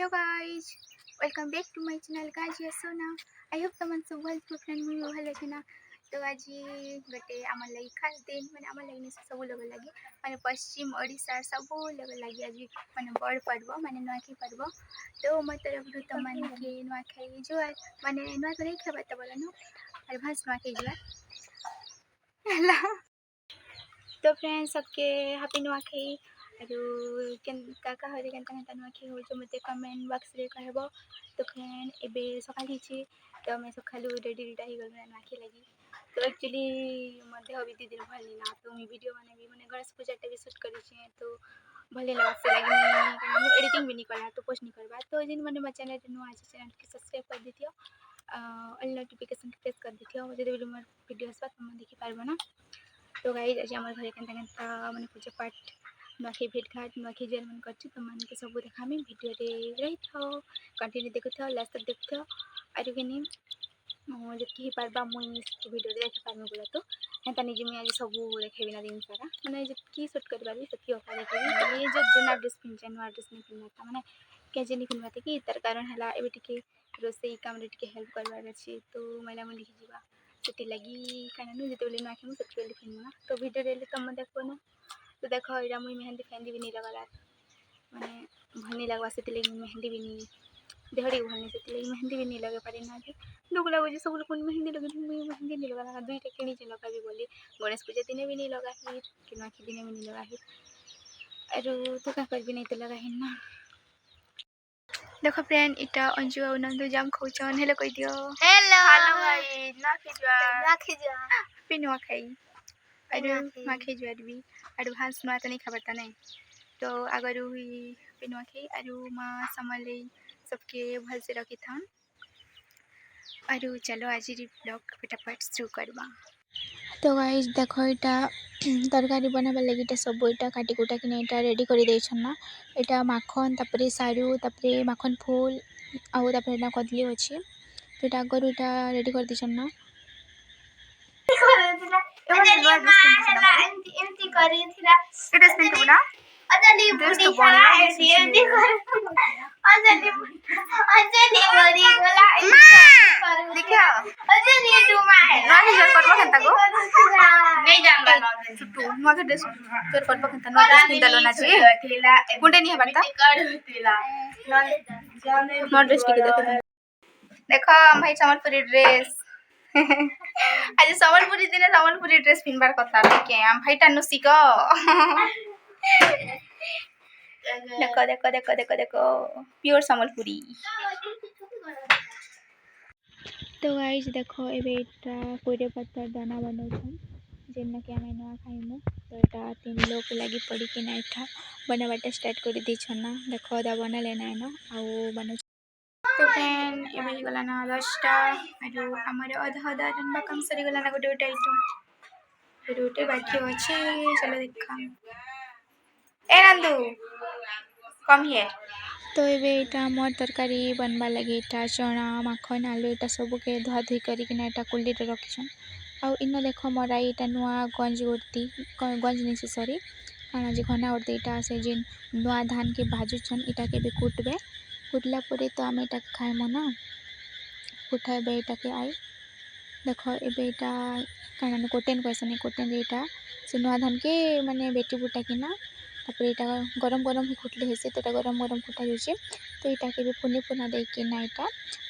Hello guys welcome back to my channel guys आसो ना I hope तुम सब भल फ्रेंड मुझे भल अच्छे ना। तो आज गोटे आम लगी खास दिन मैंने आम लगी सब लोग लगे मैंने पश्चिम ओडिशा सब लोग लगे आज मैंने बड़ पर्व मैंने नुआखाई पर्व। तो मो तरफ तुम मन के नुआखाई जुआर मैंने नुआखाई खेबा तो बोला नु एडवांस नुआखाई जुआर। तो फ्रेंड्स सबके हैप्पी नुआखाई काका हरे केनता केनता नुआखाई हो मत कमेंट बॉक्स रे कहब। तो फ्रेंड एबे सकाल ही तो मैं सकालू रेडी रेडा ही गल नुआखाई लगी। तो एक्चुअली मध्य अभी दी दिन भल ना तो मुझे वीडियो बना भी मैंने गणेश पूजा भी शूट कर तो भले लगा से लगी एडिटिंग भी नहीं करना तो पोस्ट नहीं करवा। तो जिन मैंने चैनल आज चैनल के सब्सक्राइब कर दी ऑल नोटिफिकेशन प्रेस कर दी जो मोर वीडियो आसवा तुम देखी पार्ब ना। तो गाइज आज आम घर केनता केनता मैंने पूजा पाठ नुआखाई भेट घाट नुआखाई जेल मन कर तुम मन के सब देखामी वीडियो रही था कंटिन्यू देखुथ लास्ट तक देखुथ आर जी पार्बा मुई वीडियो देख पार्मी बोला तो हेता निजे मुझे आज सब देखेबी ना दिन सारा मैंने जी सुट कर पारि से अका देखेबी ये जो नुआ ड्रेस पिंधे नुआ ड्रेस नहीं पिन्हता मैंने क्या नहीं पिन्हते कि तार कारण है एवं रोसई काम हेल्प करवार अच्छे तो मैला मुझे देखी से लगी कारण जो नुआखाई मुझे पिन्हू ना। तो वीडियो रे तुम देखो ना तो देख यहाँ मुझे मेहंदी फेहंदी भी नहीं लगाला मैंने भल नहीं लगवा से मेहंदी भी नहीं देहड़ी भल नहीं से मेहंदी भी नहीं लगे पारि ना दुख लगुच सब लोग मेहंदी लगे मुझे मेहंदी नहीं लगा दुईटा कि लगा बोली गणेश पूजा दिन भी नहीं लगा कि नुआखाई दिन भी नहीं लगा अरु तो क्या कर भी नहीं तो लगा ना। देखो फ्रेंड इटा अंजु और नंदू जाम खाऊन हेलो कह दियो हेलो हेलो भाई नुआखाई पे नुआखाई अरु नुआखाई जुआर भी एडवांस नुआ तो नहीं खबर नहीं तो अगर हुई पे नुआखाई अरु माँ समले सबके भल से रखी था अरु चलो आज ब्लॉग फटाफट शुरू करवा। तो गाइस देखो यहाँ तरकारी बनाबा लगे सब यहाँ काटी कुटा कि यहाँ रेडी कर ना यहाँ माखन तापर सारू तापर माखन फूल आउ तापर कदली अच्छी तो यहाँ आगर यहाँ रेडी कर ना देखो भाई सम्बलपुरी ड्रेस आज सम्बलपुरी दिन सम्बलपुरी ड्रेस पिनबार कथा के आम भाईटा नुसिक देखो देखो देखो देखो देखो प्योर सम्बलपुरी। तो गाइस देखो एटा कोड़े पत्तर दाना बनाऊन जेना कि आम नुआ खाइमु तो यहाँ 3 लोग लगी पड़ी कि ना इठा बनाबाटा स्टार्ट कर दी ना देखो दा बना लेना है ना आउ बना। तो फ्रेंड ये गला ना 10टा आमर अधा अधा रनबा काम सरी गला ना गोटे गोटे आइटम गोटे बाकी अच्छे चलो देखा ए नंदू कम हिए। तो ये मोर तरकारी बनवा लगे यहाँ चना माखन आलू यहाँ सब के धुआ धुई करना कुल्ली रखीछन आउ इन देख मोर यहाँ नुआ गंज उड़ती गंज नहीं से सरी कारण आज घना उड़ती यहाँ से जिन नुआ धान के भाजुछन इटा के भी कुटबे कुटला तो आम यहाँ खाइमु ना कुटाइबे यहाँ के आई देख एटा कारण कोटेन कैसे कोटेन यहाँ से नुआ धान के माने बेटी बुटा किना तापर यहाँ गरम गरम ही कुटले हेसे तो गरम गरम कुटा जाऊे तो यहाँ के भी पुनी पुना देना यहाँ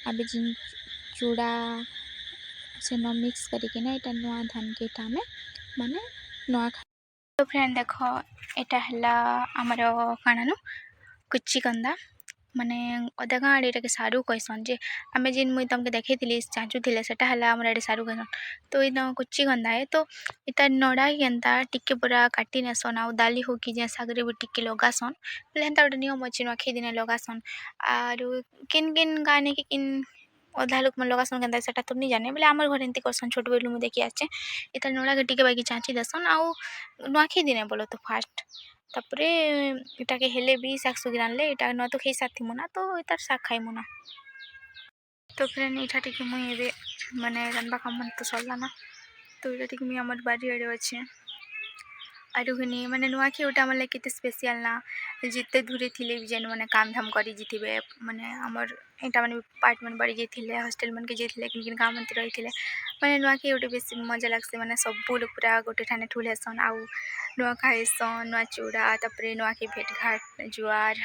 आबे जिन चूड़ा से न मिक्स करना यहाँ नुआ धान के आम माने नुआ खा। तो फ्रेंड देख यहाँ आमर काण कुची कंदा माने अधा गाँ आड़े के सारू कहसन जे आम जिन मुई तुमके देखी चाचुले से आमर आड़े सारू कहसन तो इन कुची गंदा है तो इतार नड़ा केनता टिके पूरा काटी नेसन आउ दाली हो कि जे सागरे भी टिके लगासन बोले हेन्ता गोटे नियम अच्छे नुआखाई दिन लगासन आरु किन किन गाने कि किन अधा लोक मन लगासन केनता सेटा तो नहीं जाने बोले आमर घर एंती करसन छोट बेलू मुझे देखी आचे इतार नड़ा के टिके बाकी चाची देसन आउ नुआखाई दिन बोलो तो फास्ट तापरे इटा के हेले भी शाक सुगी रानले इटा न तो खाई साथी मुना तो इतार शाक खाई मुना। तो फ्रेंड इटा टिके मुई माने रानबा काम तो सरला ना तो इटा टिके मुई आमर बाड़ी आड़े अच्छे आरुघनी माने नुआखाई गोटे आम लगे स्पेशल ना जिते दूरे थे भी जेन मैंने काम धाम कर माने आमर यहाँ मैंने पार्ट मन बढ़ी जाते हस्टेल मन के जाते किन गाँव मन रही थे मैंने नुआखाई गोटे बेस मजा लगसी मैंने सब लोग पूरा गोटे ठाने ठुल हेसन आउ नुआ खाइसन नुआ चूड़ा तापर नुआखाई भेट घाट जुआर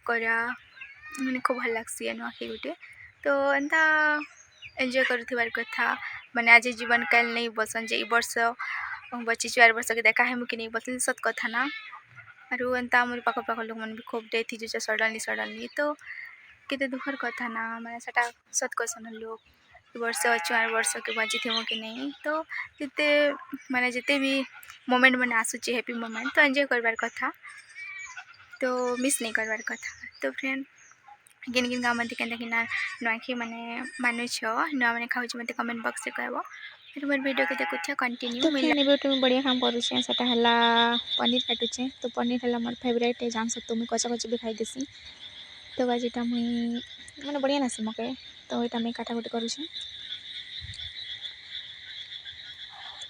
करा मैंने खूब भल लगसी नुआखाई गोटे तो एंता एंजॉय करुथिबार कथा माने आज जीवन काल नहीं बसन जे वर्ष बची 4 वर्ष के देखा है मुझे नहीं बसन सत कथा ना आरु एंता मोर पाख पाख लोक मन भी खूब डेथ ही सडनली तो केते दुखर कथा ना माने सेटा सत कसन लोग वर्ष 4 वर्ष के बची थे कि नहीं तो जिते माने जिते भी मोमेंट मैंने आसूची हैप्पी मोमेंट तो एंजॉय करवार कथा तो मिस नहीं करवार कथा तो फ्रेंड किन किन गाँव मत के नुआखाई मैंने मानुछ नुआ मैंने खाऊ मत कमेंट बॉक्स से कहब फिर मोर वीडियो के देखुछ कंटिन्यू तो फ्रेंड एबे तुम बढ़िया काम करुचे सेटा हला पनीर काटुचे तो पनीर हला मोर फेवरेट है जान सकते मुझे कचा कची भी खाई देसी तो आज यहाँ मुई मैंने बढ़िया नासी मके तो यहाँ मुझे काटाकुटी करुचे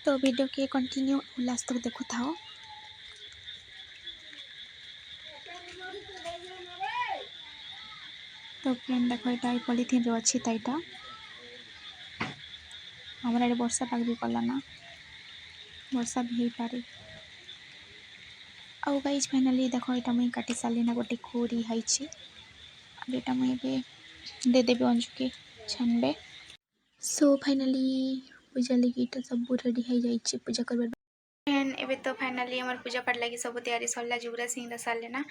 तो वीडियो के कंटिन्यू लास्ट तक देखु थाओ तो फ्रेंड देखो यहाँ पॉलीथिन रे अच्छी ताईटा हमारे आड़े वर्षा पाग भी कला ना वर्षा भी हो पारे आउ गाइज फाइनाली देखो यहाँ मुझे काटी सारी ना गोटे खोरी है यहाँ मुझे देदेवी अंजु के छानबे सो फाइनाली पूजा लगी तो सब रेडी हो जाए पूजा कर एबे तो फाइनाली हमार पूजा पाठ लगी सब तैयारी सरला जुगरा सिंह सारे ना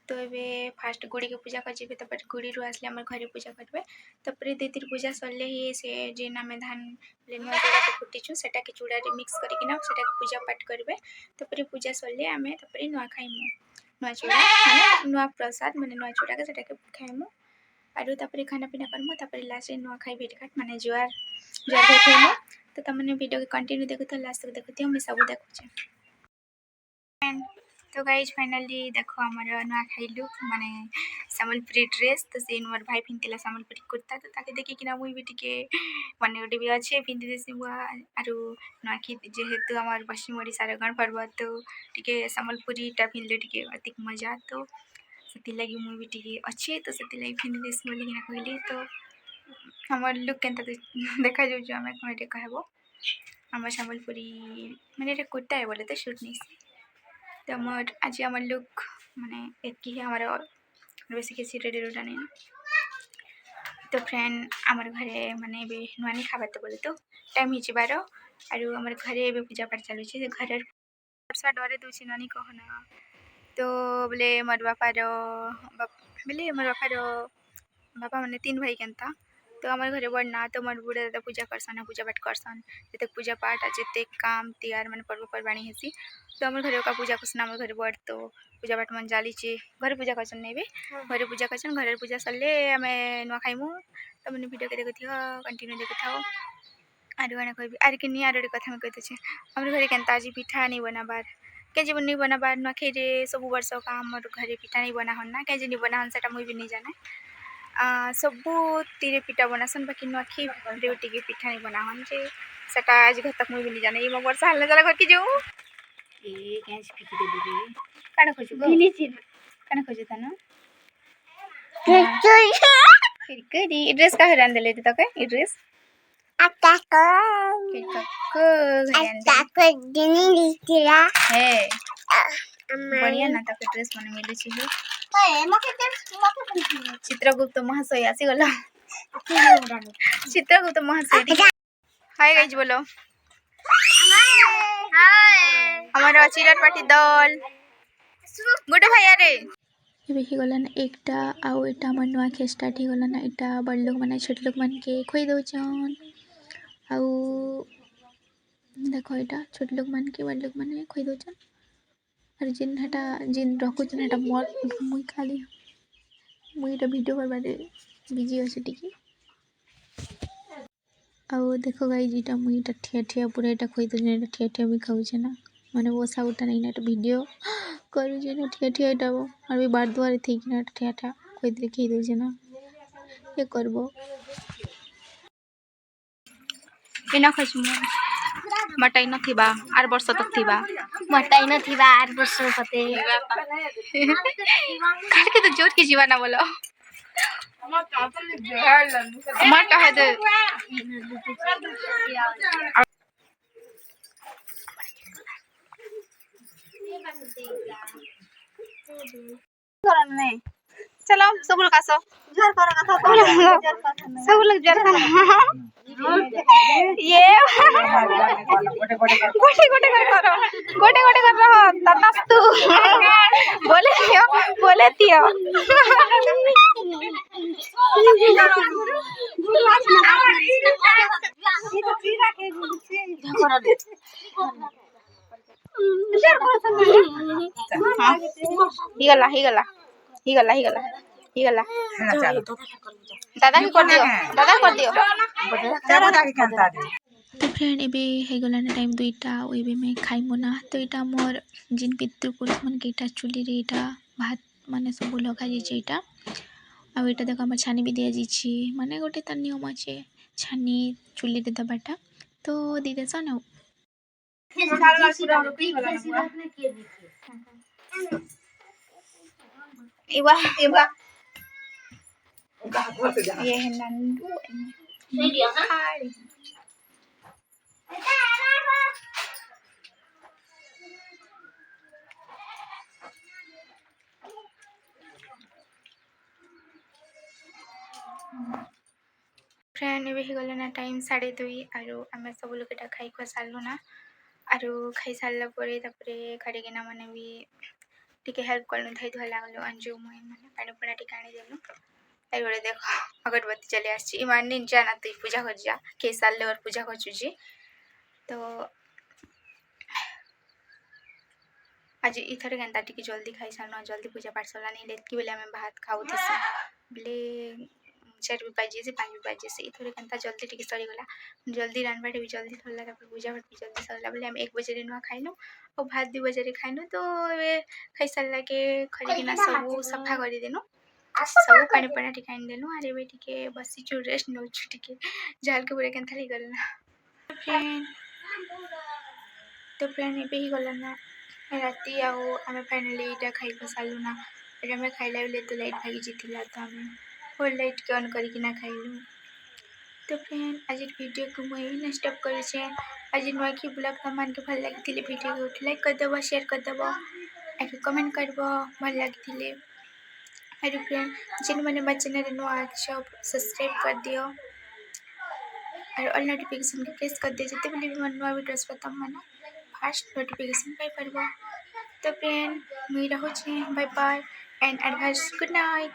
तो ये फास्ट गुड़ी के पूजा कर तपर गुड़ी रू आसले आम घरे पूजा करेंगे तपर दीदी पूजा सरले ही से जेन आम धान नुआ चूड़ा के फुटीचु से चूड़ा मिक्स करके पूजा पाठ करेंगे तपर पूजा सरले आम नुआ खाइमु नुआ चूड़ा माने नुआ प्रसाद माने नुआ चूड़ा के खाइमु आरु तापर खाना पीना करमु तापर लास्ट नुआ खाई भेट घाट माने जुआर जुआर भेट होइमु तो तमने वीडियो के कंटिन्यू देखु लास्ट तक देखु हम सब देखुचे तो गाइज फाइनाली देखो हमारा नुआ खाई लुक माने सम्बलपुरी ड्रेस तो से मोर भाई पिंधला सम्बलपुरी कुर्ता तो ताके देखि किना मुई भी टिके माने गोटे भी अच्छे पिंधि देसी बुआ आरु नुआखाई जेहेतु हमार पश्चिम ओडिशा रे गण पर्व तो टिके सम्बलपुरी टा पिंधले टिके अधिक मजा तो से लगी मुई भी टिके अच्छे तो से लगी पिंधि देसी बोली किना कहली तो हमार लुक केनता देखा जो जो हमें कहटे कहबो हमार सम्बलपुरी माने रे कुर्ता है बोले तो शूट नहीं तो मोर आज हमार लुक माने एतकी है हमारा बेसी किसी रेडी रोटा नहीं तो फ्रेंड आमर घरे माने भी नुआनी खावा तो बोले तो टाइम ही बार आरु आमर घरे भी पूजा पाठ चलुचे घर वर्षा डरे दूसरी नुआनी कहना तो बोले मोर बापार बोले मोर बापार बापा मैंने 3 भाई केनता तो हमारे घरे बढ़ना तो मोर बुढ़े दादा पूजा करसन पूजा पाठ करसन जिते पूजा पाठ जिते काम तिहार मैंने पर्वपर्वाणी हेसी तो हमारे घरे का पूजा करसन हमारे घरे बढ़ तो पूजा पाठ मन जालीचे घर पूजा करसन नहीं भी घरे पूजा करसन घर पूजा सरले आम नुआ खाइमु तो मैंने वीडियो के देखुथियो कंटिन्यू देखुथाओ आरु गाना कहबी आर के नहीं आर कथा में कहते हमारे घरे केनता आज पिठा नहीं बनाबार क्या जीवन नहीं बनाबार नुआखाई रे सब वर्ष का हमारे घरे पिठा नहीं बना हन ना क्या नहीं बना हन सेटा मुई भी नहीं जाने सबू तीरे पिठा बनासन बाकी नुआखाई रे टिके पिठा नहीं बना हन जे सेटा आज घर तक मुई भी नहीं जाने ये वर्षा हल्ला जरा घर की जो ए कैच फिकी दे दे काना खोजु गो काना खोजु ता ना फिर करी ड्रेस का हरान दे लेते तक ये ड्रेस आता को दिनी लिखिया है बढ़िया ना तक ड्रेस माने मिले छी है मके चित्रगुप्त महाशय आसी गला चित्रगुप्त महाशय हाय गाइस बोलो हाय हमारा चिराट पार्टी दल गुड भाई रे ये ही गला ना एकटा आउ एटा मन नुआखाई स्टार्ट ही गला ना एटा बड़ लोग माने छोट लोग मन के खोई दउचन आउ देखो एटा छोट लोग मन के बड़ लोग माने खोई दउचन और जिन हटा जिन रखुचन हटा मोर मुई खाली मुई एटा वीडियो करबारे बिजी अछि टिकी आउ देखो गाइस एटा मुई एटा ठिया ठिया पूरा एटा खोई दउचन एटा ठिया ठिया भी खाउचे ना माने बसा उठा नहीं ना एटा वीडियो करूचे ना ठिया ठिया एटा और भी बार द्वारे थी कि ना ठिया ठिया खोई दे खई दउचे ना ये करबो एना खसमु मटाई न थिबा आर वर्ष तक थिबा मटाई न थिबा 8 वर्ष पते काट के तो जोर के जीवा ना बोलो मटा है दे नहीं चलो सब लोग आसो जोर करो कथा सब लोग जोर कर ये गोटे गोटे कर करो गोटे गोटे कर रहो तनास तू बोले दियो हिगला दादा के कर दियो तो फ्रेंड एबे हेगला ना टाइम दुईटा ओइबे में खाइमु ना तो इटा मोर जिन पितृपुरुष मन के इटा चुली रे इटा भात माने सब लगा जे इटा आ इटा देखो हम छानी भी दिया जी माने गोटे त नियम अछि छानी चुली दे दबाटा तो दी देस ना इवा ये है नंदू फ्रेंड एबे ही गले ना टाइम 2:30 आरो आमे सब लोग एटा खाई खो सारलु ना आरो खाई सारला परे तापरे खाड़ी के ना माने भी टिके हेल्प करनु थाई धोला लागलो अंजू मोय माने पानी पड़ा टिके आनी देलु आई बड़े देखो अगरबत्ती चले आछि इमान दिन जाना तू पूजा कर जा के साल और पूजा कर जुजी तो आज इथरे गंता टिके जल्दी खाई सारनु जल्दी पूजा पाठ सला नहीं लेत की बेले हमें भात खाउ थी बेले 4 बजे से 5 बजे से इथरे गंता जल्दी टिके सरी गला जल्दी रान बाटे भी जल्दी थला तापर पूजा पाठ भी जल्दी सरला बेले हम 1 बजे रे नुआ खाइनु और भात 2 बजे रे खाइनु तो खाई सारला के खरी के ना सब सफा करी देनु सब पानी पड़ा टिके आनी देनु अरे बे टिके बसी छु रेस्ट नो छु टिके जाल के पूरे कंथली गलना फ्रेंड एबे ही गला ना राती आओ हमें फाइनली इटा खाई बसालु ना एटा में खाइला बेले तो लाइट भागी जितिला तो हमें फुल लाइट के ऑन करी कि ना खाइलु तो फ्रेंड आज वीडियो को मैं ही स्टॉप कर छे आज नवा की ब्लॉग तमान के भल लागितिले वीडियो को लाइक कर देबो शेयर कर देबो और कमेंट करबो भल लागितिले और फ्रेंड जिन मैंने मेरे चैनल नुआ सब सब्सक्राइब कर दियो और ऑल नोटिफिकेशन के प्रेस कर दे जते भी मन नुआ वीडियोस पता माना फास्ट नोटिफिकेशन पाई परबो तो फ्रेंड मैं रहू छी bye bye and advice good night.